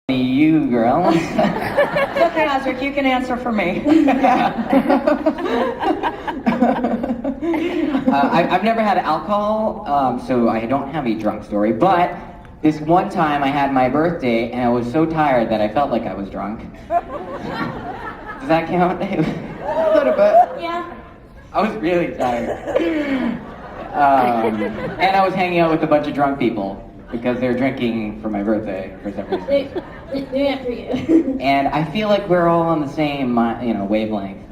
You, girl. Okay, Osric, you can answer for me. I've never had alcohol, so I don't have a drunk story, but this one time I had my birthday and I was so tired that I felt like I was drunk. Does that count? A little bit. Yeah. I was really tired. And I was hanging out with a bunch of drunk people because they were drinking for my birthday for some reason. Yeah, for you. And I feel like we're all on the same, wavelength.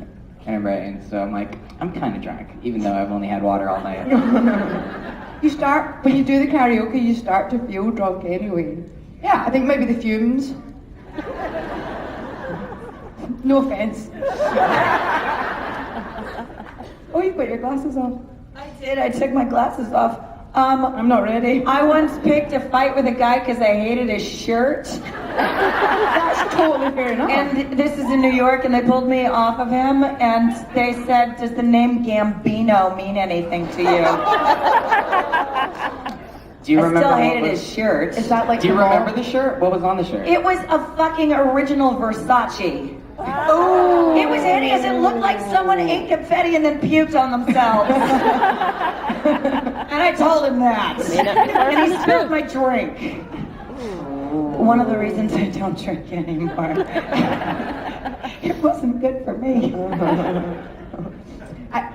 And so I'm like, I'm kind of drunk, even though I've only had water all night. You start, when you do the karaoke, you start to feel drunk anyway. Yeah, I think maybe the fumes. No offense. Oh, you've got your glasses off. I did. I took my glasses off. I'm not ready. I once picked a fight with a guy because I hated his shirt. That's totally fair enough. And this is in New York, and they pulled me off of him, and they said, "Does the name Gambino mean anything to you?" Do you I remember still what hated was- his shirt. Is that like Do you the mall? remember the shirt? What was on the shirt? It was a fucking original Versace. Oh. It was hideous. It looked like someone ate confetti and then puked on themselves. And I told him that. And he spilled my drink. One of the reasons I don't drink anymore. It wasn't good for me.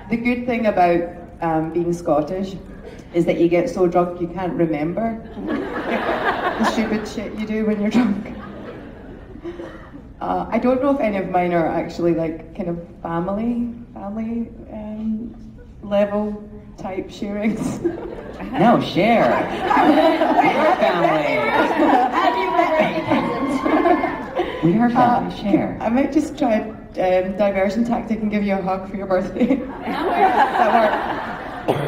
The good thing about being Scottish is that you get so drunk you can't remember the stupid shit you do when you're drunk. I don't know if any of mine are actually like kind of family level type sharings. No, share. We're family. Have you met We are family. Share. I might just try a diversion tactic and give you a hug for your birthday. Does that work?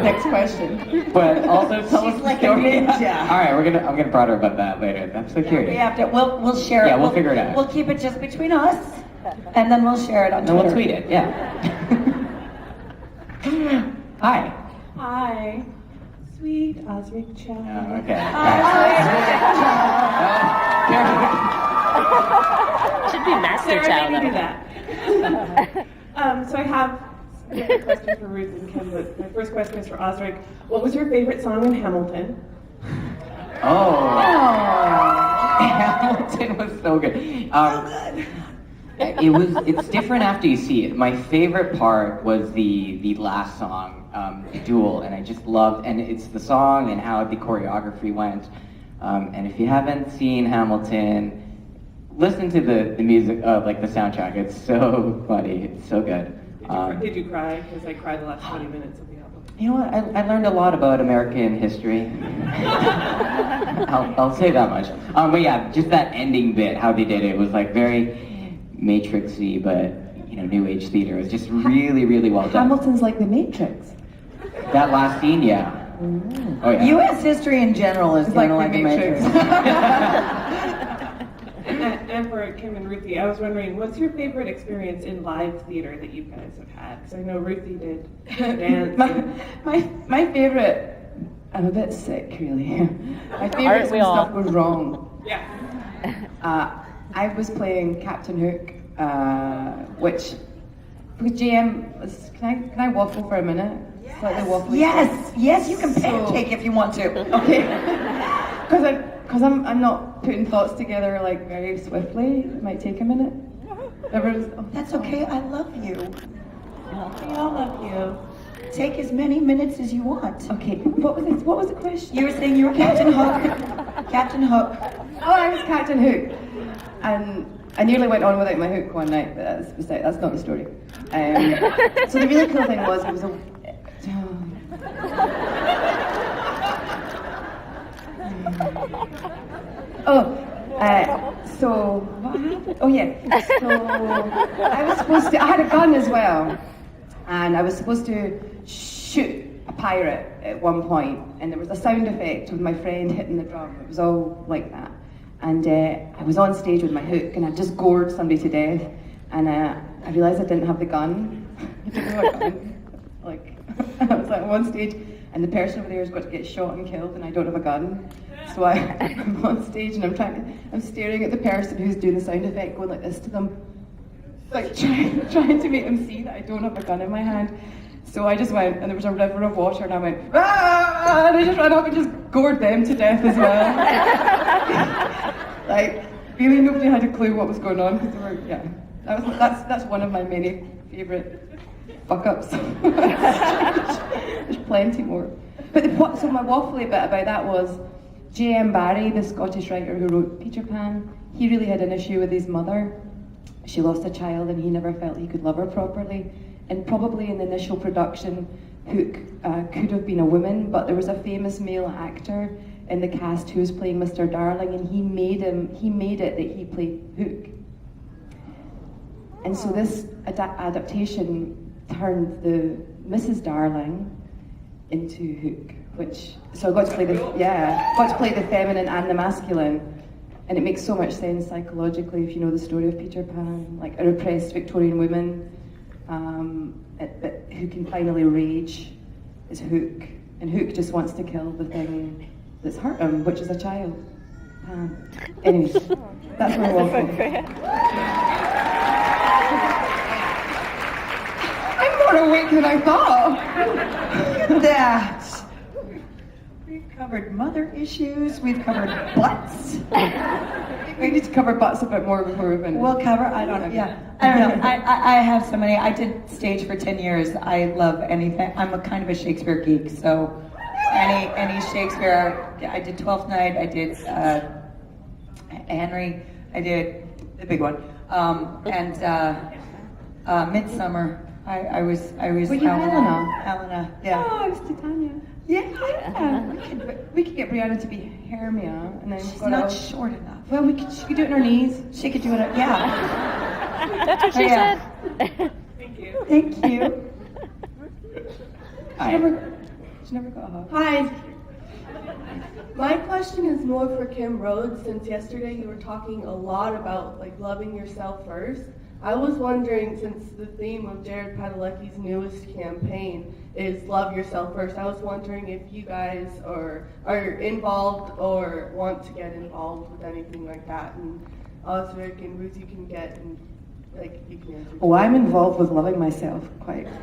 Next question. But also tell She's us the like a story. ninja. All right, I'm gonna prod her about that later. I'm so We curious. have to. We'll share it. Yeah, we'll figure it out. We'll keep it just between us, and then we'll share it on Then Twitter. we'll tweet it. Yeah. Hi. Hi, sweet Osric child. Oh, okay. Should be Master Sarah Child. made me do that. So I have a different question for Ruth and Kim, but my first question is for Osric. What was your favorite song in Hamilton? Oh. Hamilton was so good. It's different after you see it. My favorite part was the last song, Duel, and I just loved, and it's the song and how the choreography went. And if you haven't seen Hamilton, listen to the music, like the soundtrack. It's so funny. It's so good. Did you cry? Because I cried the last 20 minutes of the album. You know what? I learned a lot about American history. I'll say that much. But yeah, just that ending bit, how they did it, was like very Matrixy, but New Age theater. It was just really, really well done. Hamilton's like the Matrix. That last scene, yeah. Oh yeah. U.S. history in general is It's kind of like like the a Matrix. And for Kim and Ruthie, I was wondering, what's your favorite experience in live theater that you guys have had? Because I know Ruthie did dance. my favorite. I'm a bit sick, really. My favorite Aren't is we when all? stuff goes wrong. Yeah. I was playing Captain Hook, which with GM. Can I waffle for a minute? Slightly waffly. Yes, you can So- pancake if you want to. Okay. Because I'm not putting thoughts together like very swiftly. It might take a minute. That's okay. I love you. We all love you. Take as many minutes as you want. Okay. What was the question? You were saying you were Captain Hook. Captain Hook. Oh, I was Captain Hook, and I nearly went on without my hook one night, but that's not the story. So the really cool thing was it was a. So what happened? Oh yeah. So I was supposed to. I had a gun as well, and I was supposed to shoot a pirate at one point, and there was a sound effect with my friend hitting the drum. It was all like that. And I was on stage with my hook, and I just gored somebody to death. And I realised I didn't have the gun. I didn't have a gun. Like I was like on stage, and the person over there has got to get shot and killed, and I don't have a gun. So I'm on stage and I'm staring at the person who's doing the sound effect, going like this to them, like trying to make them see that I don't have a gun in my hand. So I just went, and there was a river of water, and I went, ah! And I just ran up and just gored them to death as well. Like, really, nobody had a clue what was going on because they were, yeah. That's one of my many favourite fuck ups. There's plenty more. But so my waffly bit about that was J.M. Barrie, the Scottish writer who wrote Peter Pan. He really had an issue with his mother. She lost a child, and he never felt he could love her properly. And probably in the initial production, Hook could have been a woman, but there was a famous male actor in the cast who was playing Mr. Darling, and he made it that he played Hook. And so this adaptation turned the Mrs. Darling into Hook, so I got to play the feminine and the masculine, and it makes so much sense psychologically if you know the story of Peter Pan, like a repressed Victorian woman who can finally rage is Hook, and Hook just wants to kill the thing that's hurt him, which is a child. Anyways, that's my waffle. I'm more awake than I thought. That. We've covered mother issues. We've covered butts. We need to cover butts a bit more before we finish. We'll cover. I don't know. Yeah. I don't know. I have so many. I did stage for 10 years. I love anything. I'm a kind of a Shakespeare geek. So any Shakespeare. I did Twelfth Night. I did Henry. I did the big one. And Midsummer. I was. Were you Helena? Helena. Yeah. Oh, I was Titania. Yeah. We could get Brianna to be Hermia, and then She's not short enough. Well, she could do it on her knees. She could do it. Yeah. That's what she said. Thank you. Thank you. She never got a hug. Hi. My question is more for Kim Rhodes, since yesterday you were talking a lot about like loving yourself first. I was wondering, since the theme of Jared Padalecki's newest campaign is love yourself first, I was wondering if you guys are involved or want to get involved with anything like that. And Osric and Ruth, you can get and you can answer. Oh, I'm involved with loving myself quite. That's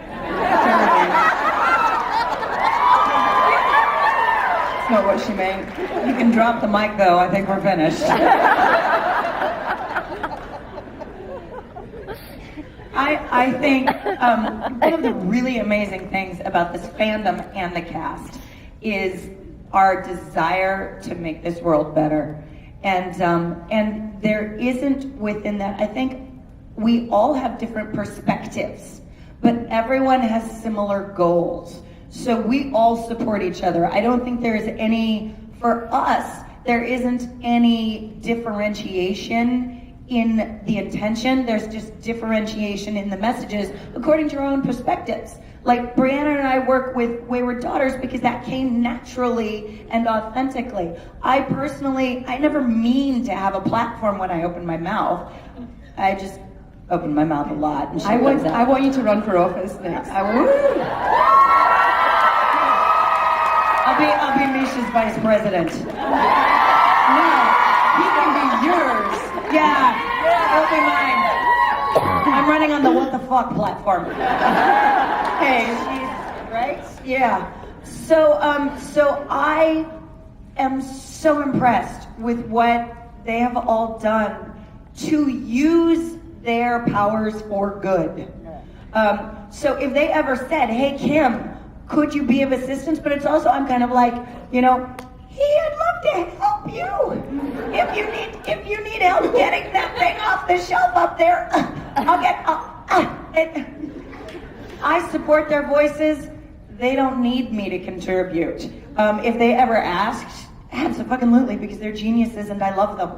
not what she meant. You can drop the mic though. I think we're finished. I think one of the really amazing things about this fandom and the cast is our desire to make this world better. And there isn't within that, I think we all have different perspectives, but everyone has similar goals. So we all support each other. I don't think there is any, for us, there isn't any differentiation in the intention. There's just differentiation in the messages according to our own perspectives. Like Brianna and I work with Wayward Daughters because that came naturally and authentically. I never mean to have a platform when I open my mouth. I just open my mouth a lot. And I want you to run for office next. I'll be Misha's vice president. No, he can be yours. Yeah, it'll be mine. I'm running on the what the fuck platform. Hey, right? Yeah. So I am so impressed with what they have all done to use their powers for good. So if they ever said, "Hey Kim, could you be of assistance?" But it's also, I'm kind of like, hey, I'd love to help you. If you need help getting that thing off the shelf up there, I support their voices. They don't need me to contribute. If they ever asked, absolutely, because they're geniuses and I love them.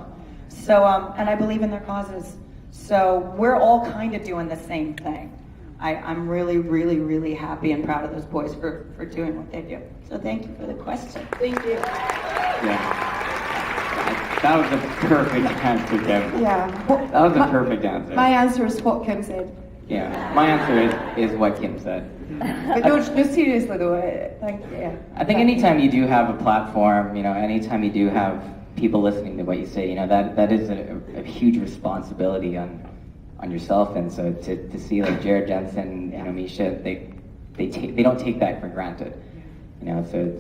So, and I believe in their causes. So we're all kind of doing the same thing. I'm really, really, really happy and proud of those boys for doing what they do. So thank you for the question. Thank you. Yeah. That was a perfect answer, Kim. Yeah. That was a perfect answer. My answer is what Kim said. Yeah, my answer is what Kim said. But no, seriously though, I think anytime you do have a platform, anytime you do have people listening to what you say, that is a huge responsibility on yourself. And so to see like Jared Jensen and Misha, they don't take that for granted. So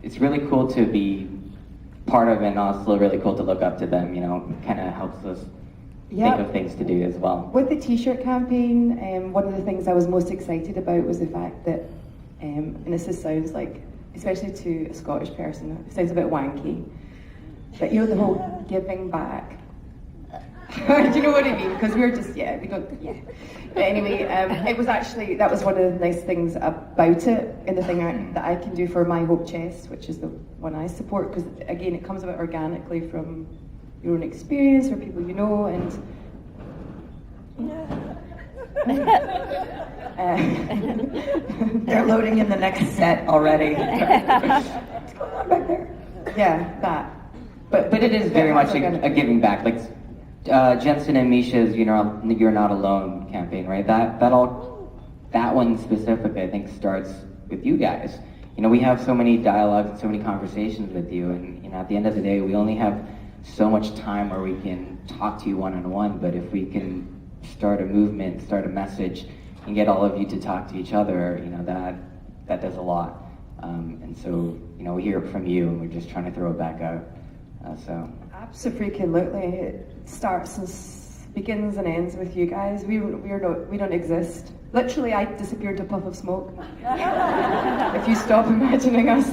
it's really cool to be part of, and also really cool to look up to them. Kind of helps us think of things to do as well. With the T-shirt campaign, one of the things I was most excited about was the fact that, and this sounds like, especially to a Scottish person, it sounds a bit wanky, but the whole giving back. Do you know what I mean? Because we're just, we don't. But anyway, it was actually, that was one of the nice things about it, and the thing that I can do for My Hope Chest, which is the one I support, because again, it comes about organically from your own experience or people you know, and They're loading in the next set already. what's going on back there? Yeah, that. But it is very much a giving back. Like Jensen and Misha's "You're Not Alone" campaign, right? That one specifically, I think, starts with you guys. We have so many dialogues and so many conversations with you, and at the end of the day, we only have so much time where we can talk to you one-on-one. But if we can start a movement, start a message, and get all of you to talk to each other, that does a lot. And so we hear it from you, and we're just trying to throw it back out. Absolutely, it starts and begins and ends with you guys. We don't exist. Literally, I disappear into a puff of smoke. If you stop imagining us,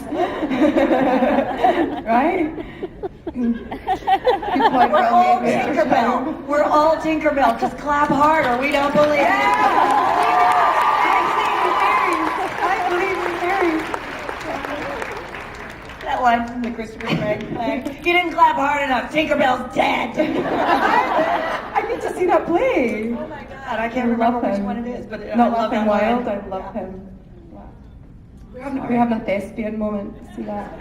right? We're all Tinkerbell. We're all Tinkerbell. Just clap hard or we don't believe it. I believe in fairies. That line from the Christopher Craig play. You didn't clap hard enough. Tinkerbell's dead. I need to see that play. Oh my God, I can't remember which one it is, but Not I love Laughing that Wild. line. I love him. We're having a thespian moment. See that?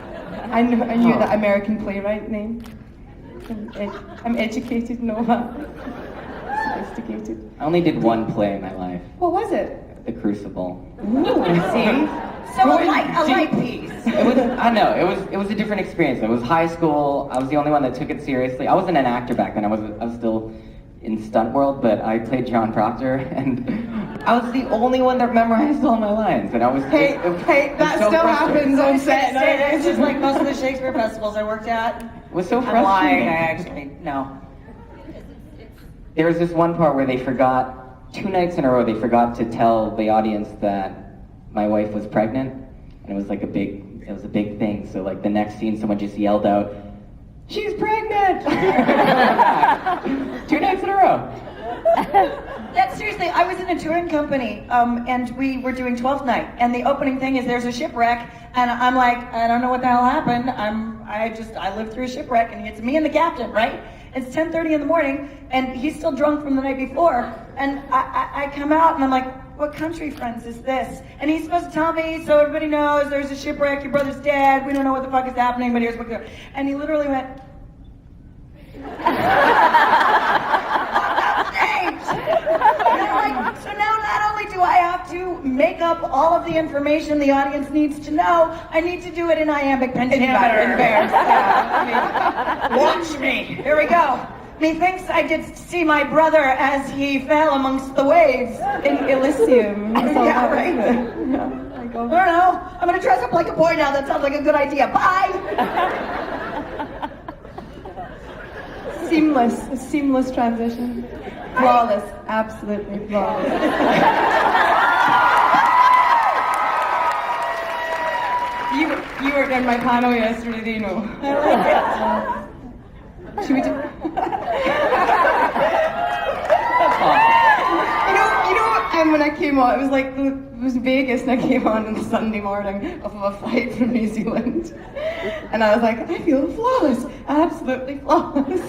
I knew that American playwright name. I'm educated, Noah. Sophisticated. I only did one play in my life, What was it? The Crucible. Ooh, see? So a light piece. It was a different experience. It was high school. I was the only one that took it seriously. I wasn't an actor back then. I was still in stunt world, but I played John Proctor, and I was the only one that memorized all my lines. And I was Hey, that so still frustrating. happens on set. It's just like most of the Shakespeare festivals I worked at. It was so I'm frustrating. lying, I actually, no. There was this one part where they forgot, 2 nights in a row, they forgot to tell the audience that my wife was pregnant, and it was a big thing. So like the next scene, someone just yelled out, "She's pregnant!" 2 nights in a row. That's seriously, I was in a touring company, and we were doing 12th night, and the opening thing is there's a shipwreck, and I'm like, I don't know what the hell happened. I lived through a shipwreck, and it's me and the captain, right? It's 10:30 in the morning, and he's still drunk from the night before, and I come out, and I'm like, what country, friends, is this? And he's supposed to tell me, so everybody knows there's a shipwreck, your brother's dead, we don't know what the fuck is happening, but here's what goes. And he literally went, so now not only do I have to make up all of the information the audience needs to know, I need to do it in iambic pentameter. Watch me. Here we go. Methinks I did see my brother as he fell amongst the waves. In Elysium. Yeah, right. Yeah, I don't know. I'm gonna dress up like a boy now. That sounds like a good idea. Bye. Seamless transition. Flawless, absolutely flawless. You were in my panel yesterday, do you know? Should we do? When I came on, it was Vegas, and I came on the Sunday morning off of a flight from New Zealand, and I was like, I feel flawless, absolutely flawless.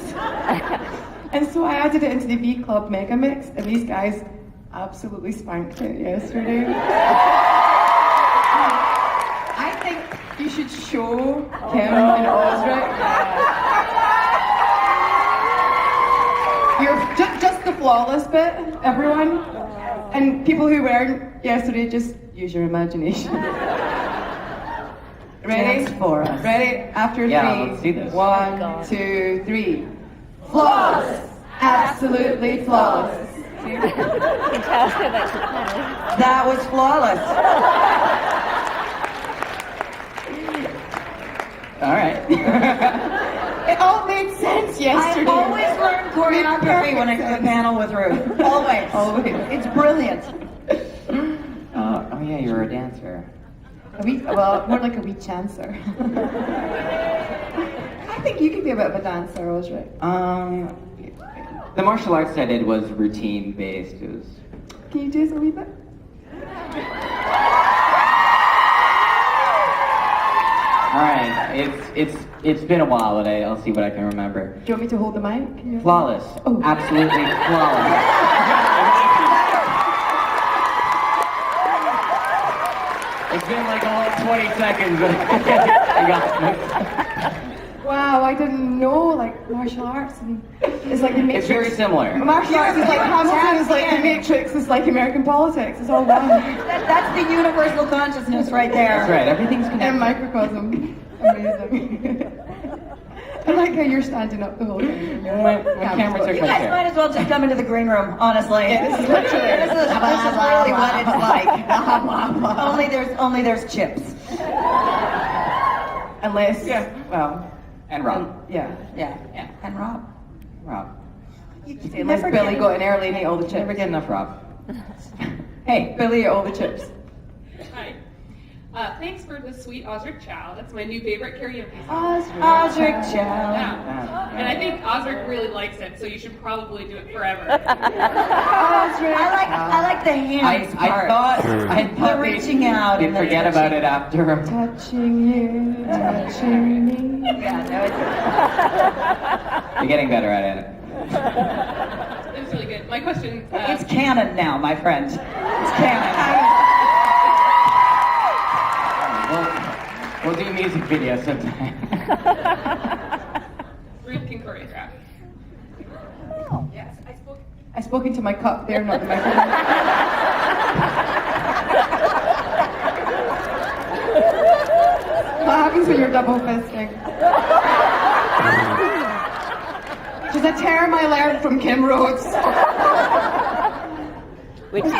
And so I added it into the V Club Mega Mix, and these guys absolutely spanked it yesterday. I think you should show Kim and Osric. You're just the flawless bit, everyone. And people who weren't yesterday, just use your imagination. Ready? Dance for us. Ready? After Yeah, three. let's see this. One, God. 2, 3. Flawless! Absolutely flawless. You can tell so much of funny. That was flawless. All right. It all made sense I yesterday. always learn choreography when I do a panel with Ruth. Always. Always. It's brilliant. Oh yeah, you're a dancer. Well, more like a wee chancer. I think you could be a bit of a dancer, Osric. The martial arts I did was routine based. It was. Can you do us a wee bit? All right. It's been a while, but I'll see what I can remember. Do you want me to hold the mic? Can you- Flawless. Oh. Absolutely flawless. It's been like a whole 20 seconds. But I got it. Wow, I didn't know, like, martial arts and it's like the Matrix. It's very similar. Martial arts is like Hamilton, is like the Matrix, is like American politics. It's all one. That's the universal consciousness right there. That's right. Everything's And connected. microcosm. Amazing. I like how you're standing up the whole time. My cameras are You right guys there. might as well just come into the green room, honestly. This is literally. This is really what it's like. only there's chips. Unless, Yeah. well, And Rob. yeah. Yeah. And Rob. Rob. Unless Billy got in early and ate all the chips. Never get enough Rob. Hey, Billy ate all the chips. Hi. Thanks for the sweet Osric Chow. That's my new favorite karaoke song. Osric Chow. Yeah. And I think Osric really likes it, so you should probably do it forever. I like the hands I part. thought The reaching out they'd and the forget touching. about it after. Touching you, touching me. Yeah, no, it's, You're getting better at it. It was really good. My question. it's canon now, my friend. It's canon. We'll do music videos sometime. Ruth can choreograph. Yes, I spoke into my cup there, not the microphone. What happens when you're double fisting? Which is a term I learned from Kim Rhodes. Which is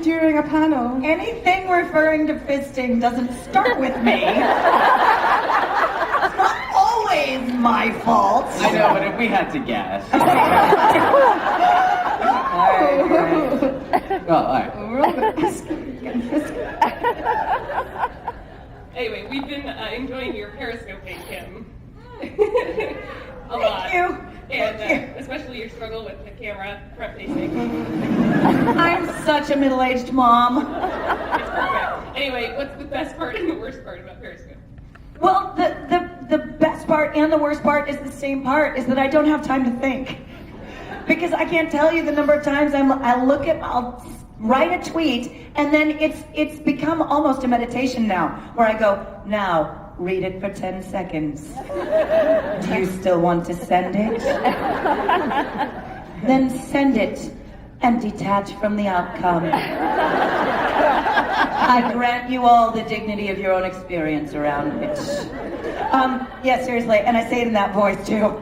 During a panel. Anything referring to fisting doesn't start with me. It's not always my fault. I know, but if we had to guess. Well, all right. We're all getting fisted. Anyway, we've been enjoying your periscoping, Kim. A lot. Thank you. And especially your struggle with the camera front facing. I'm such a middle-aged mom. It's perfect. Anyway, what's the best part and the worst part about Periscope? Well, the best part and the worst part is the same part, is that I don't have time to think. Because I can't tell you the number of times I'll write a tweet, and then it's become almost a meditation now, where I go, now, read it for 10 seconds. Do you still want to send it? Then send it and detach from the outcome. I grant you all the dignity of your own experience around it. Yeah, seriously, and I say it in that voice too,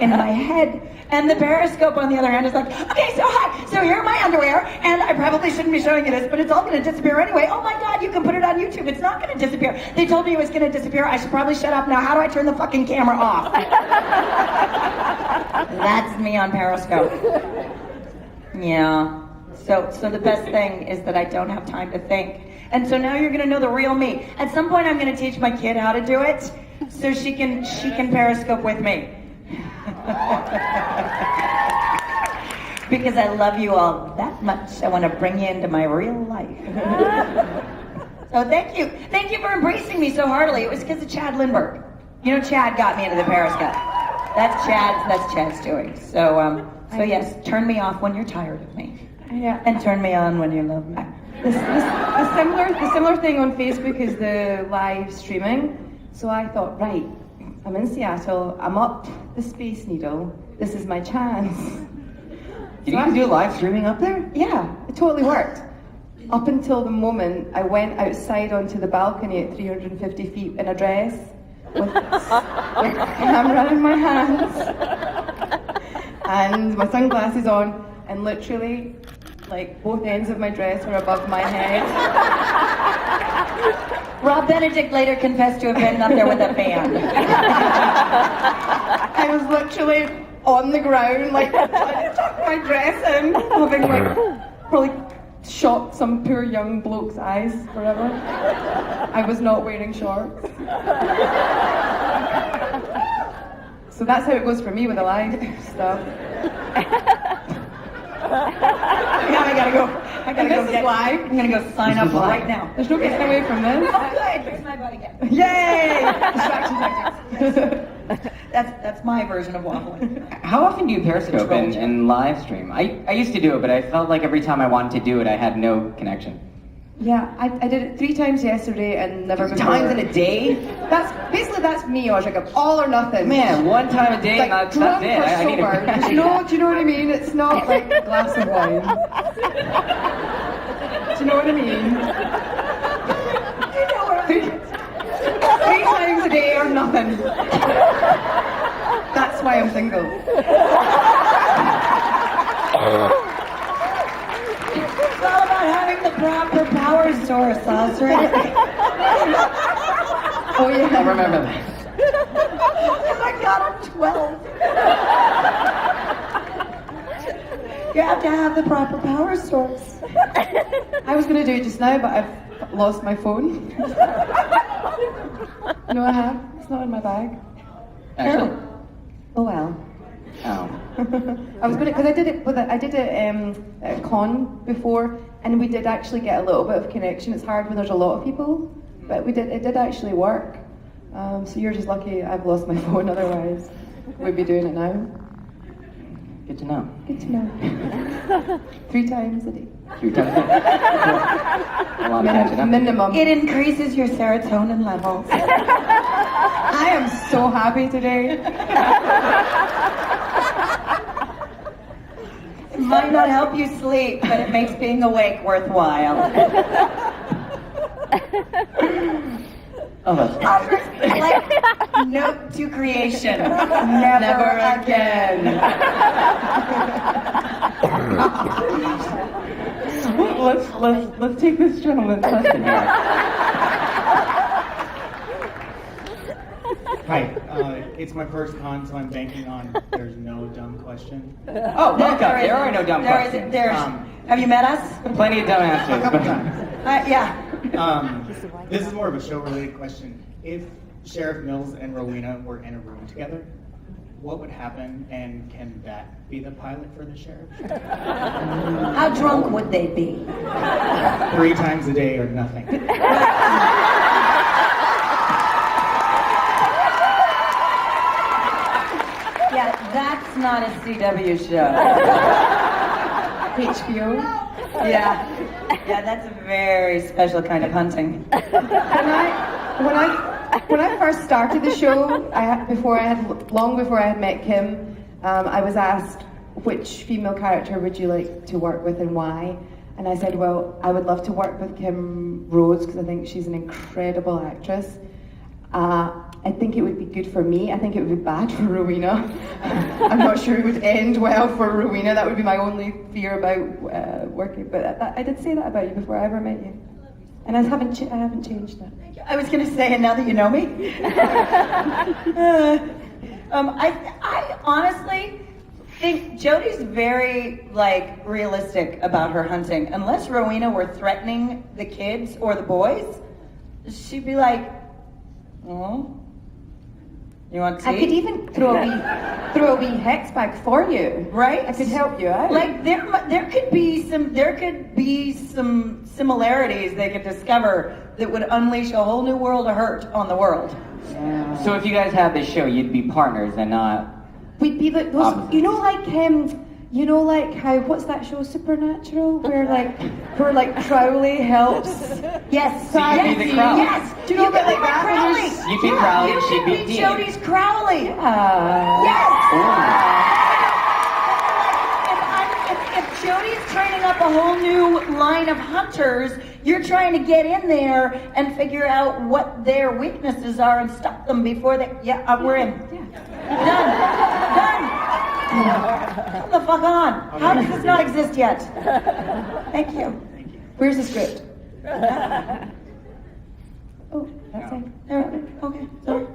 in my head. And the Periscope, on the other hand, is like, okay, so hi, so here are my underwear, and I probably shouldn't be showing you this, but it's all gonna disappear anyway. Oh my God, you can put it on YouTube. It's not gonna disappear. They told me it was gonna disappear. I should probably shut up now. How do I turn the fucking camera off? That's me on Periscope. Yeah. So the best thing is that I don't have time to think. And so now you're gonna know the real me. At some point I'm gonna teach my kid how to do it so she can Periscope with me. Because I love you all that much. I want to bring you into my real life. So thank you. Thank you for embracing me so heartily. It was because of Chad Lindbergh. You know, Chad got me into the Periscope. That's Chad's doing. So yes, turn me off when you're tired of me. Yeah. And turn me on when you love me. The similar thing on Facebook is the live streaming. So I thought, right, I'm in Seattle, I'm up the Space Needle, this is my chance. Did you guys do live streaming up there? Yeah, it totally worked. Up until the moment I went outside onto the balcony at 350 feet in a dress with a camera in my hands and my sunglasses on, and literally, like, both ends of my dress were above my head. Rob Benedict later confessed to have been up there with a band. I was literally on the ground, like, trying to tuck my dress in, having, like, probably shot some poor young bloke's eyes forever. I was not wearing shorts. So that's how it goes for me with the live stuff. Now I gotta go. I gotta go get live. I'm gonna go sign up right now. There's no getting away from this. Oh, good. Here's my butt again. Yay! Distraction tactics. That's my version of waffling. How often do you Periscope and live stream? I used to do it, but I felt like every time I wanted to do it, I had no connection. Yeah, I did it 3 times yesterday and never before. Times in a day? That's me, Osric. I'm all or nothing. Man, 1 time a day, Like that's drunk it. or I need sober. to... Do you know what I mean? It's not like a glass of wine. Do you know what I mean? You know what I mean? 3 times a day or nothing. That's why I'm single. It's all about having the proper power source, Osric. Oh yeah, I remember that. Oh my God, I'm 12. You have to have the proper power source. I was gonna do it just now, but I've lost my phone. No, I have. It's not in my bag. Actually? Oh well. Oh. I was gonna, because I did it at a con before, and we did actually get a little bit of connection. It's hard when there's a lot of people, but it did actually work. So you're just lucky I've lost my phone, otherwise we'd be doing it now. Good to know. Good to know. 3 times a day. 3 times a day. A lot of catching up. Minimum. It increases your serotonin levels. I am so happy today. It might not help you sleep, but it makes being awake worthwhile. Oh, that's Like, note to creation. Never again. Let's take this gentleman's question here. Hi, it's my first con, so I'm banking on there's no dumb question. Oh, welcome. There are no dumb questions. Have you met us? Plenty of dumb answers. A couple but- times. Yeah. This is more of a show-related question. If Sheriff Mills and Rowena were in a room together, what would happen, and can that be the pilot for the sheriff? How drunk would they be? 3 times a day or nothing. Yeah, that's not a CW show. HBO. Yeah. Yeah, that's a very special kind of hunting. When I first started the show, long before I had met Kim, I was asked which female character would you like to work with and why. And I said, well, I would love to work with Kim Rhodes because I think she's an incredible actress. I think it would be good for me. I think it would be bad for Rowena. I'm not sure it would end well for Rowena. That would be my only fear about working. But I did say that about you before I ever met you. And I haven't changed that. I was going to say, and now that you know me, I honestly think Jodie's very realistic about her hunting. Unless Rowena were threatening the kids or the boys, she'd be like, "Oh, you want tea?" I could even throw a wee hex bag for you. Right? I could help you out. Like there could be some similarities they could discover that would unleash a whole new world of hurt on the world. So if you guys had this show, you'd be partners and not... We'd be like those, like how, what's that show, Supernatural, where Crowley helps. Yes. So you'd be the Crowley. Yes. Do you know about like that? Crowley? You'd be Crowley and she'd be You Dean. could be Jodie's Crowley. Yeah. Yes. Ooh. If up a whole new line of hunters. You're trying to get in there and figure out what their weaknesses are and stop them before they. Yeah, we're in. Done. Come the fuck on. How does this not exist yet? Thank you. Where's the script? Oh, that's it. Okay. Sorry.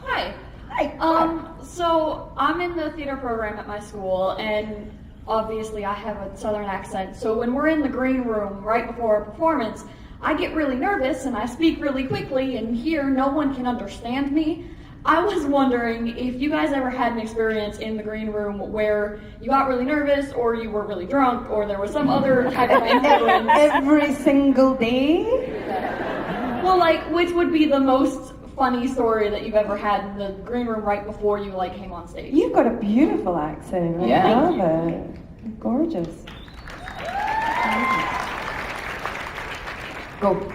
Hi. Hi. So I'm in the theater program at my school, and obviously I have a southern accent. So when we're in the green room right before a performance, I get really nervous and I speak really quickly, and here no one can understand me. I was wondering if you guys ever had an experience in the green room where you got really nervous, or you were really drunk, or there was some other type of influence. Every single day. Well, like, which would be the most funny story that you've ever had in the green room right before you like came on stage? You've got a beautiful accent. Yeah. I love it. Gorgeous. Go.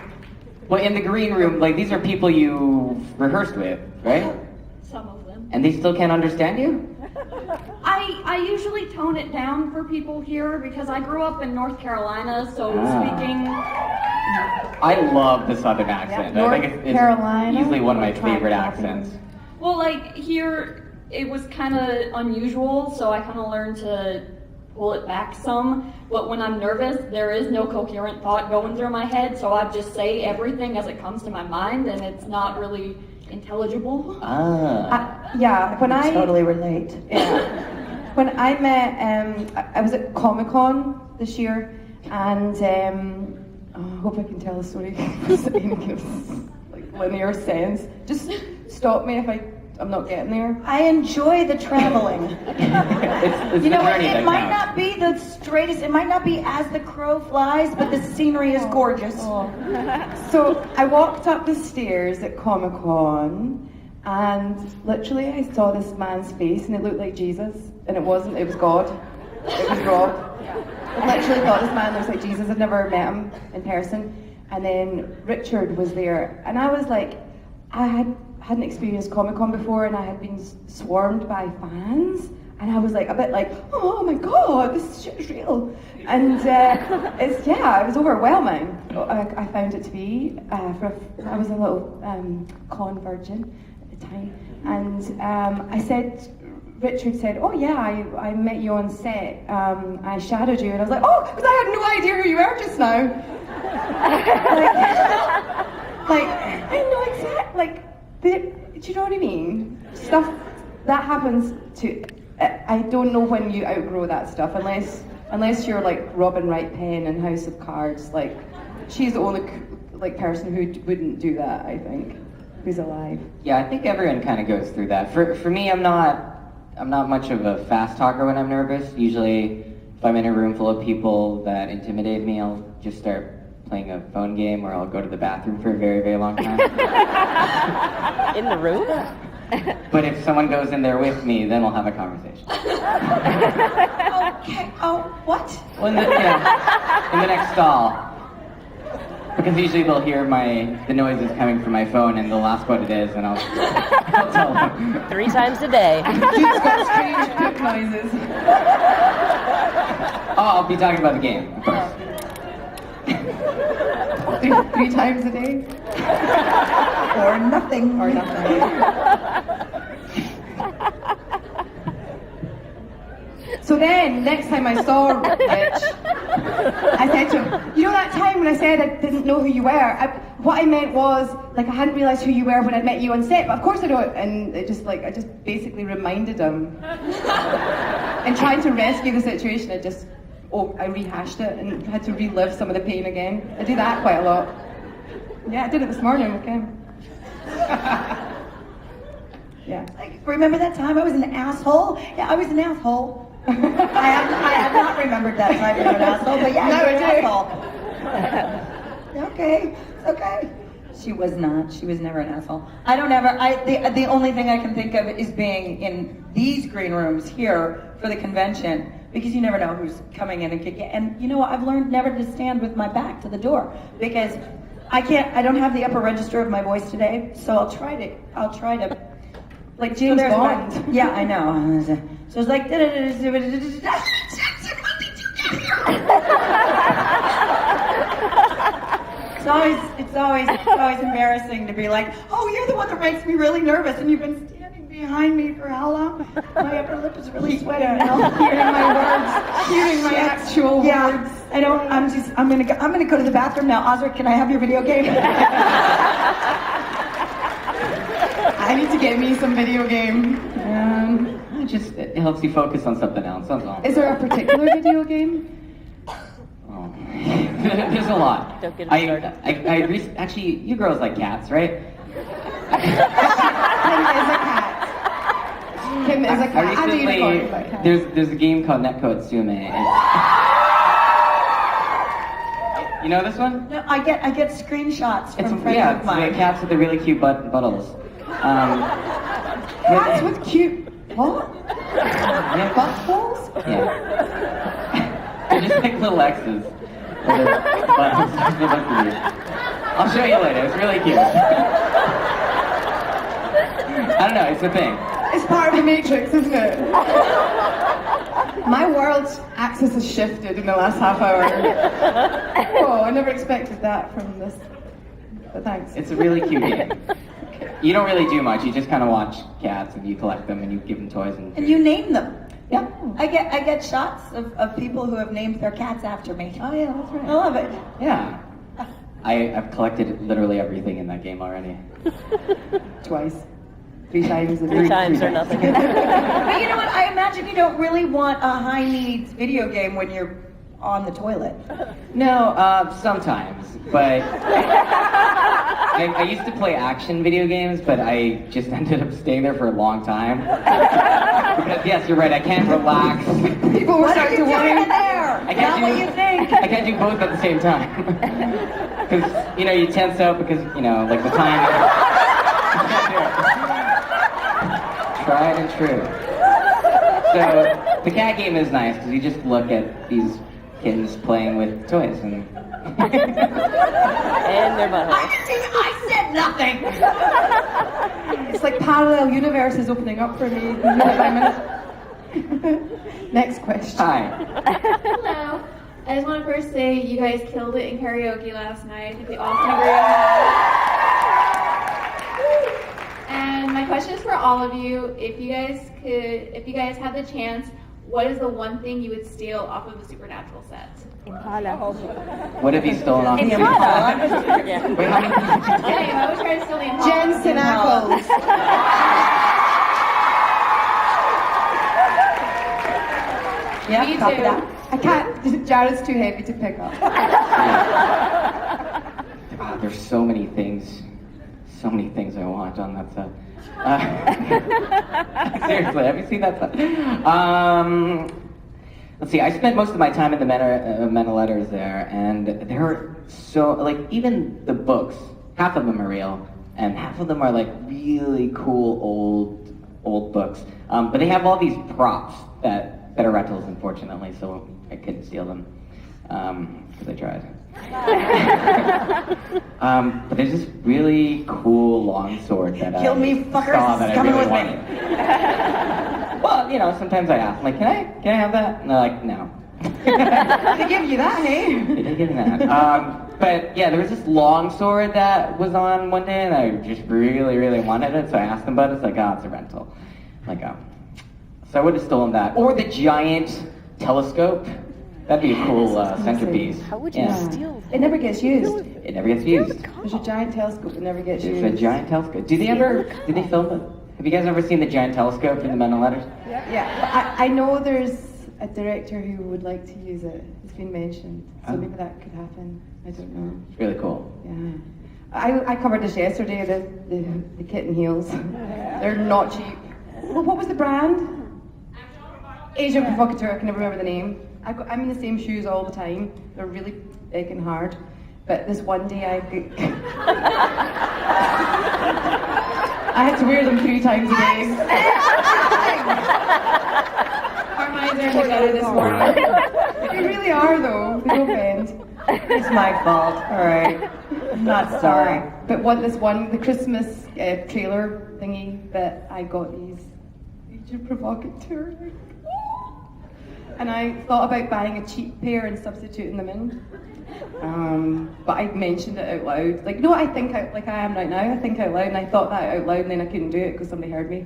Well, in the green room, like, these are people you rehearsed with, right? Some of them. And they still can't understand you? I usually tone it down for people here because I grew up in North Carolina, so speaking. I love the southern accent. I think it's Carolina. easily one of my favorite accents. Well, like here, it was kind of unusual, so I kind of learned to pull it back some. But when I'm nervous, there is no coherent thought going through my head, so I just say everything as it comes to my mind, and it's not really intelligible. Yeah, when I Totally relate. Yeah. When I met, I was at Comic-Con this year, and I hope I can tell a story in like linear sense. Just stop me if I'm not getting there. I enjoy the traveling. It's You the know what? journey It that might counts. not be the straightest. It might not be as the crow flies, but the scenery is gorgeous. So I walked up the stairs at Comic-Con, and literally I saw this man's face, and it looked like Jesus, and it wasn't. It was God. It was Rob. I literally thought this man looks like Jesus. I'd never met him in person. And then Richard was there, and I was like, I hadn't experienced Comic-Con before, and I had been swarmed by fans, and I was like a bit like, oh my god, this shit is real, and it was overwhelming. I found it to be. I was a little con virgin at the time, and Richard said, oh yeah, I met you on set. I shadowed you, and I was like, oh, because I had no idea who you were just now. like I know exactly. Do you know what I mean? Stuff that happens to. I don't know when you outgrow that stuff, unless you're like Robin Wright Penn in House of Cards. Like, she's the only like person who wouldn't do that. I think, who's alive. Yeah, I think everyone kind of goes through that. For me, I'm not much of a fast talker when I'm nervous. Usually, if I'm in a room full of people that intimidate me, I'll just start playing a phone game, or I'll go to the bathroom for a very, very long time. In the room? But if someone goes in there with me, then we'll have a conversation. Okay. Oh, what? Well, in the next stall. Because usually they'll hear the noises coming from my phone, and they'll ask what it is, and I'll tell them. 3 times a day. Dude's got strange poop noises. Oh, I'll be talking about the game, of course. 3 times a day. Or nothing. Or nothing. So then, next time I saw Rich, I said to him, you know that time when I said I didn't know who you were? What I meant was, like, I hadn't realised who you were when I'd met you on set, but of course I don't. And I just basically reminded him. And trying to rescue the situation, I rehashed it and had to relive some of the pain again. I do that quite a lot. Yeah, I did it this morning, okay? Yeah. Like, remember that time I was an asshole? Yeah, I was an asshole. I have not remembered that time you were an asshole, but yeah, No, you were I an asshole. Okay, it's okay. She was not. She was never an asshole. The only thing I can think of is being in these green rooms here for the convention, because you never know who's coming in and kicking. And you know what? I've learned never to stand with my back to the door, because I don't have the upper register of my voice today, so I'll try to like James Bond. Yeah, I know. So it's like It's always embarrassing to be like, oh, you're the one that makes me really nervous, and you've been standing behind me for how long? My upper lip is really sweating now. Hearing my words, hearing my actual words. I don't. I'm gonna go to the bathroom now. Osric, can I have your video game? I need to get me some video game. It helps you focus on something else. That's all. Is there a particular video game? Oh. There's a lot. Don't get it started. Actually, you girls like cats, right? Kim is a cat. I recently, there's a game called Netco Atsume. You know this one? No, I get screenshots from friends Yeah, of it's mine. the cats with the really cute buttholes. Cats with cute what? Yeah. Buttholes? Yeah. They're just like little X's. With their buttholes. I'll show you later. It's really cute. I don't know. It's a thing. It's part of the Matrix, isn't it? My world's axis has shifted in the last half hour. Oh, I never expected that from this. But thanks. It's a really cute game. You don't really do much. You just kind of watch cats and you collect them and you give them toys and. And you name them. Yeah. I get shots of people who have named their cats after me. Oh yeah, that's right. I love it. Yeah. I've collected literally everything in that game already. Twice. 3 times. 3 times or nothing. But you know what? I imagine you don't really want a high needs video game when you're on the toilet. No, sometimes, but I used to play action video games, but I just ended up staying there for a long time. Because yes, you're right, I can't relax. People were What are starting you to doing in wonder. there? Not what you think. I can't do both at the same time. Because, you tense out because, like the time. Tried and true. So, the cat game is nice because you just look at these kittens playing with toys and... And their buttholes. I said nothing. It's like parallel universes opening up for me minute by minute. Next question. Hi. Hello. I just want to first say you guys killed it in karaoke last night. I think we all can agree on that. And my question is for all of you. If you guys had the chance, what is the one thing you would steal off of the Supernatural set? What have you stolen off? Yeah. Wait, how many things did you Yeah, take? I would try to steal the Impala. Jensen apples. Yeah, Me copy too. that. I can't. Jared's too heavy to pick up. Wow, there's so many things I want on that set. Seriously, have you seen that set? Let's see, I spent most of my time in the meta letters there, and there are even the books, half of them are real, and half of them are like really cool old books. But they have all these props that are rentals, unfortunately, so I couldn't steal them, because I tried. But there's this really cool longsword that Kill me, I fuckers, saw that it's I coming really with me. wanted. Well, sometimes I ask, like, can I have that? And they're like, no. They give you that, hey? They did give me that. But yeah, there was this longsword that was on one day, and I just really, really wanted it, so I asked them about it. It's like, it's a rental. I'm like, So I would have stolen that. Or the giant telescope. That'd be a cool centerpiece. How would you steal that? It never gets used. It never gets used. There's a giant telescope that never gets It's used. a giant telescope. Did they film it? Have you guys ever seen the giant telescope in the Men in Letters? Yeah, but I know there's a director who would like to use it. It's been mentioned, so Oh. maybe that could happen. I don't know. It's really cool. Yeah, I covered this yesterday. The kitten heels. They're not cheap. Well, what was the brand? Asian Provocateur. I can never remember the name. I'm in the same shoes all the time. They're really big and hard. But this one day I had to wear them 3 times a day. Our minds are together this morning. They really are, though. They don't bend. It's my fault. All right. I'm not sorry. But the Christmas trailer thingy that I got these Asian Provocateur. and I thought about buying a cheap pair and substituting them in. But I mentioned it out loud. Like, no, I think like I am right now. I think out loud, and I thought that out loud, and then I couldn't do it because somebody heard me.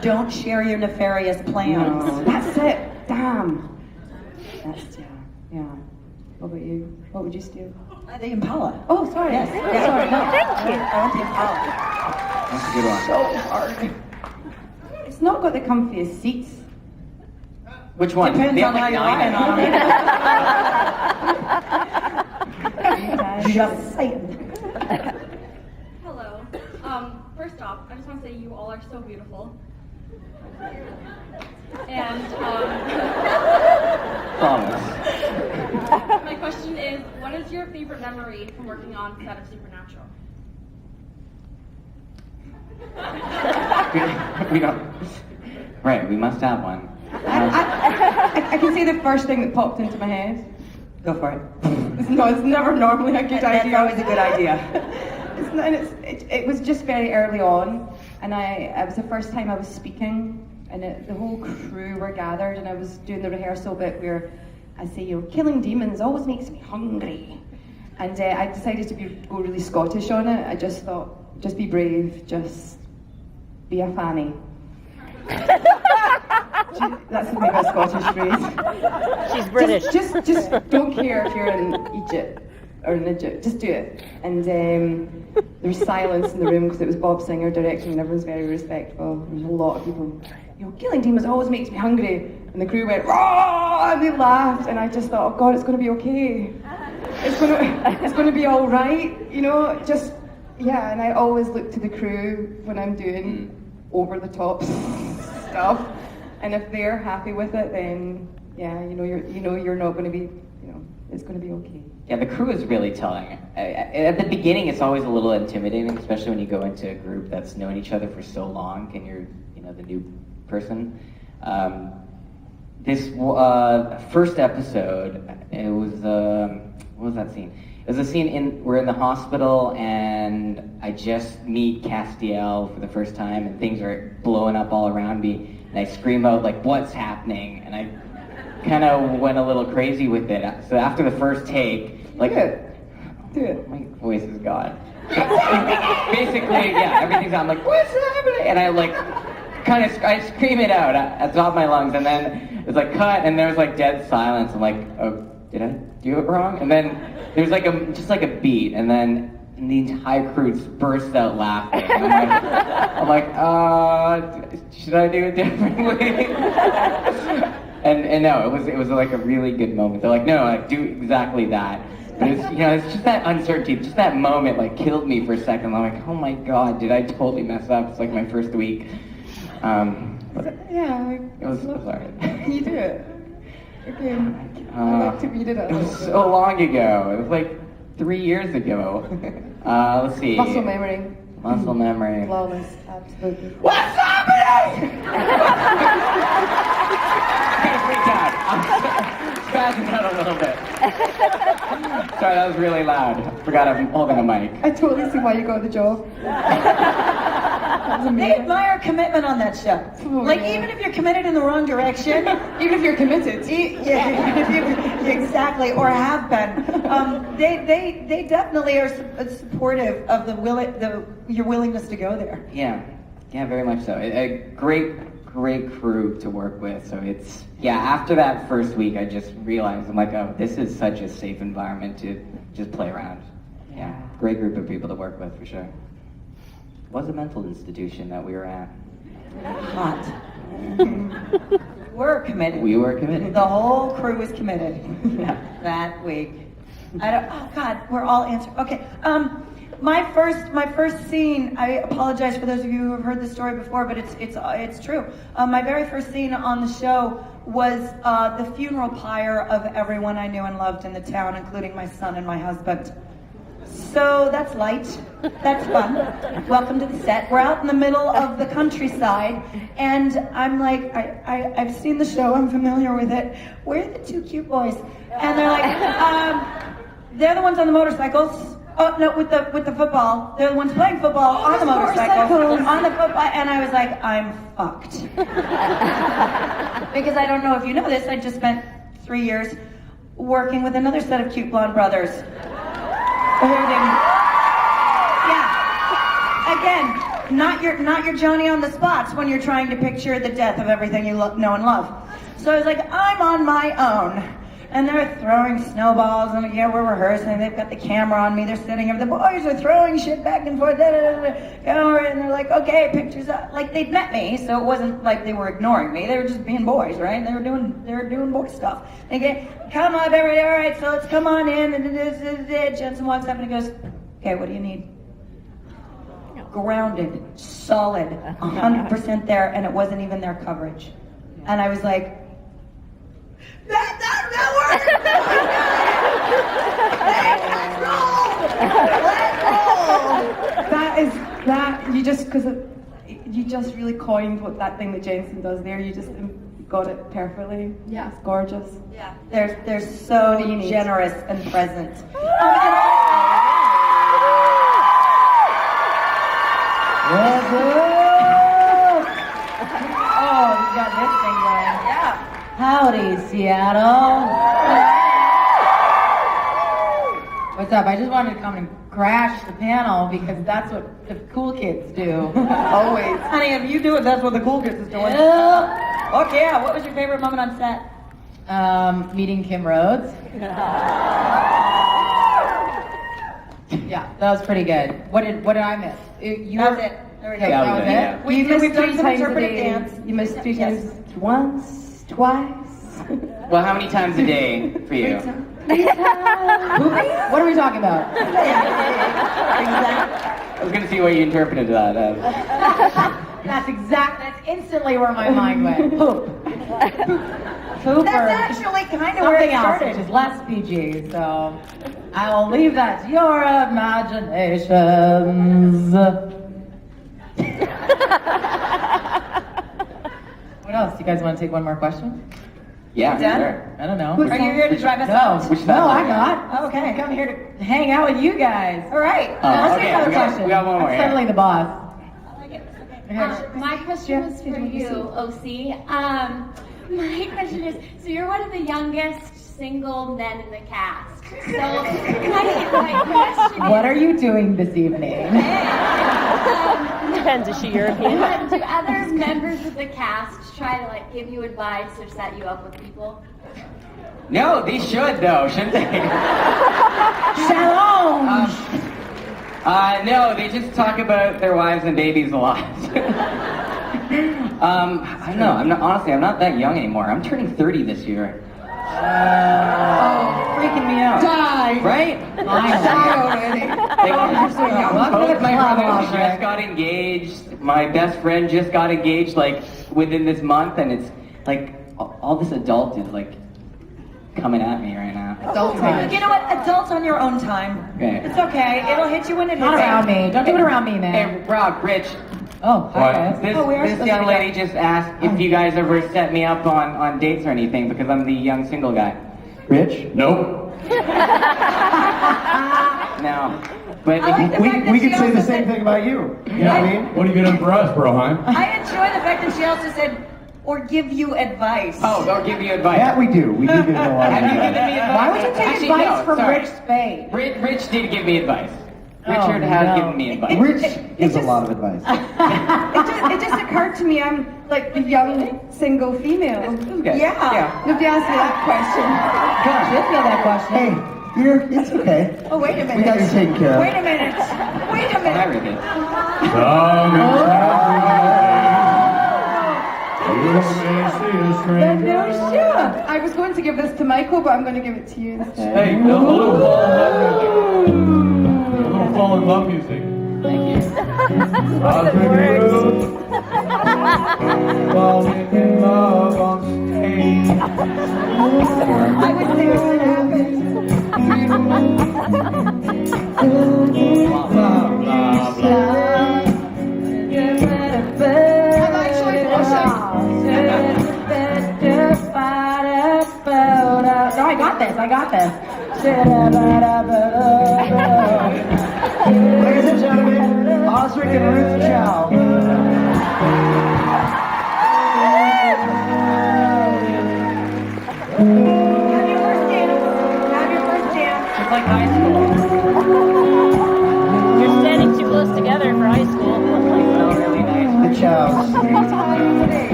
Don't share your nefarious plans. No, that's it. Damn. That's yeah. What about you? What would you steal? The Impala. Oh, sorry. Yes. Yeah, sorry. No. I want the Impala. That's a good one. So hard. It's not got the comfiest seats. Which one? Depends They have on how like you're 9 lying on them. Just saying. Hello. First off, I just want to say you all are so beautiful. And Promise. my question is, what is your favorite memory from working on set of Supernatural? We don't. Right, we must have one. I can say the first thing that popped into my head. Go for it. No, it's never normally a good That's idea. always a good idea. It was just very early on, and it was the first time I was speaking, and the whole crew were gathered, and I was doing the rehearsal bit where I say, killing demons always makes me hungry. And I decided to go really Scottish on it. I just thought, just be brave, just be a fanny. That's a bit of a Scottish phrase. She's British. Just don't care if you're in Egypt or in Egypt. Just do it. And there was silence in the room because it was Bob Singer directing, and everyone's very respectful. There's a lot of people. Killing demons always makes me hungry. And the crew went, "Raw!" and they laughed, and I just thought, oh God, it's going to be okay. It's going to be all right. Just yeah. And I always look to the crew when I'm doing over the top stuff. And if they're happy with it, then yeah, you're not going to be, it's going to be okay. Yeah, the crew is really telling. At the beginning, it's always a little intimidating, especially when you go into a group that's known each other for so long, and you're, the new person. This first episode, it was what was that scene? It was a scene we're in the hospital, and I just meet Castiel for the first time, and things are blowing up all around me. And I scream out, like, what's happening? And I kind of went a little crazy with it. So after the first take, like... Do it. My voice is gone. Basically, yeah, everything's on. I'm like, what's happening? And I, like, I scream it out at the top of my lungs. And then it's like, cut, and there's, like, dead silence. I'm like, oh, did I do it wrong? And then there's, like, just like a beat. And then... and the entire crew just bursts out laughing. I'm like, should I do it differently? and no, it was like a really good moment. They're like, no, like do exactly that. But it's just that uncertainty, just that moment like killed me for a second. I'm like, oh my God, did I totally mess up? It's like my first week. But yeah, it was sorry. Can you do it? Okay. I'd like to read it out. It was so long ago. It was like 3 years ago. Let's see. Muscle memory. Muscle memory. Flawless, absolutely. What's happening? Freaked out. I'm spazzing out a little bit. Sorry, that was really loud. Forgot I'm holding a mic. I totally see why you got the job. They admire commitment on that show. Like, even if you're committed in the wrong direction, even if you're committed. Exactly, or have been. They definitely are supportive of your willingness to go there. Yeah, very much so. A great crew to work with. So it's, after that first week, I just realized, I'm like, oh, this is such a safe environment to just play around. Yeah, great group of people to work with, for sure. It was a mental institution that we were at. Hot. We're committed. We were committed. The whole crew was committed that week. Oh God, we're all answering. Okay. My first scene. I apologize for those of you who have heard this story before, but it's true. My very first scene on the show was the funeral pyre of everyone I knew and loved in the town, including my son and my husband. So that's light. That's fun. Welcome to the set. We're out in the middle of the countryside, and I'm like, I've seen the show. I'm familiar with it. Where are the two cute boys? And they're like, they're the ones on the motorcycles. Oh no, with the football. They're the ones playing football on the motorcycle, on the football. And I was like, I'm fucked. Because I don't know if you know this, I just spent 3 years working with another set of cute blonde brothers. Yeah. Again, not your Johnny on the spots when you're trying to picture the death of everything you know and love. So I was like, I'm on my own. And they're throwing snowballs, and yeah, we're rehearsing. They've got the camera on me. They're sitting there. The boys are throwing shit back and forth. And they're like, okay, pictures up. Like they'd met me, so it wasn't like they were ignoring me. They were just being boys, right? They were doing boy stuff. Okay, come up, everybody. All right, so let's come on in. And Jensen walks up and he goes, okay, what do you need? Grounded, solid, 100% there, and it wasn't even their coverage. And I was like, that worked! You just really coined what that thing that Jameson does there. You just got it perfectly. Yeah, it's gorgeous. Yeah, they're so generous and present. Oh, you got this thing going. Yeah. Howdy, Seattle. What's up? I just wanted to come and crash the panel because that's what the cool kids do. Always. Honey, if you do it, that's what the cool kids is doing. Yeah. Okay, yeah. What was your favorite moment on set? Meeting Kim Rhodes. Yeah, that was pretty good. What did I miss? That was it. Okay, that was it. You missed 3 times a interpretive day. dance. You missed 3 times. Once, twice. Well, how many times a day for you? What are we talking about? I was gonna see what you interpreted that as. That's instantly where my mind went. Poop. Poop. That's actually kind of where it started. Which is less PG, so I'll leave that to your imaginations. What else? You guys want to take one more question? Yeah, Done? sure. I don't know. Are you here to drive us out? No, I'm not. Okay, I'm coming here to hang out with you guys. All right. Let's take another question. We got one more. I'm suddenly the boss. My question was for you, OC. My question is, so you're one of the youngest single men in the cast. So my question is, What are you doing this evening? Depends, is she European? do other members of the cast try to like give you advice or set you up with people? No, they should though, shouldn't they? Shalom! No, they just talk about their wives and babies a lot. I don't know. I'm not that young anymore. I'm turning 30 this year. Freaking me out. Die! Right? Die already. Both my brothers just got engaged. My best friend just got engaged like within this month, and it's like all this adult is like coming at me right now. Adult time. You know what? Adults on your own time. Okay. It's okay. It'll hit you when it hits. Not around me. Don't do it around me, man. Hey, Rob, Rich. Oh, hi guys. This young lady just asked if you guys ever set me up on dates or anything because I'm the young single guy. Rich? Nope. No. But We could say the same thing about you. You know what I mean? What are you doing for us, Broheim? I enjoy the fact that she also said, or give you advice. Oh, they'll give you advice. That we do. We do give a lot of Have you given advice. me advice? Why would you take Actually, advice no, from sorry. Rich Spade? Rich did give me advice. Richard has given me advice. Rich gives a lot of advice. It just occurred to me, I'm like the young single female. Okay. Yeah. Nobody asked me that question. Gosh, you know that question. Hey, it's okay. Oh, wait a minute. We got you taken care of. Wait a minute. Wait a minute. Hi, Ricky. No shit. I was going to give this to Michael, but I'm going to give it to you instead. Hey, a little fall in love music. Thank you. Osric and Ruth. Falling in love on stage. I was there when it happened. Blah, blah, blah. I'm actually blushing. No, I got this. Ladies and gentlemen, Osric and Ruth Chow.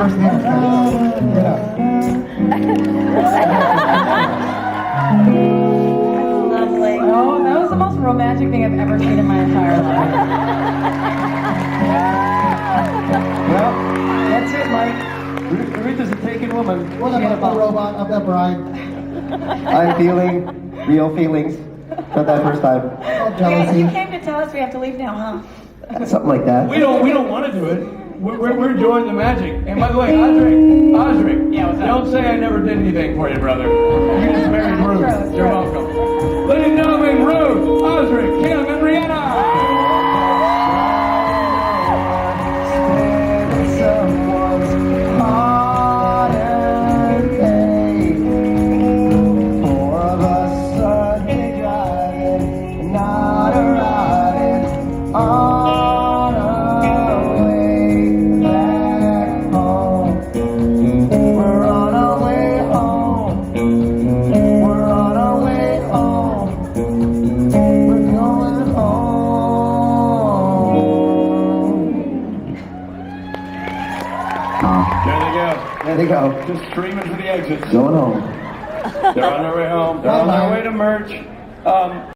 first name is Kevin. Yeah. Lovely. Oh, that was the most romantic thing I've ever seen in my entire life. Well, that's it, Mike. Ruth is a taken woman. What about the robot of the bride? I'm feeling real feelings for that first time. Oh, jealousy. You came to tell us we have to leave now, huh? Something like that. We don't want to do it. We're enjoying the magic. And by the way, Osric, Yeah, what's up? don't say I never did anything for you, brother. You just married Ruth. You're welcome. Ladies and gentlemen, Ruth, Osric, Kim, and Rihanna. There they go. Just streaming for the exits. Going home. They're on their way home. They're on their way to merch.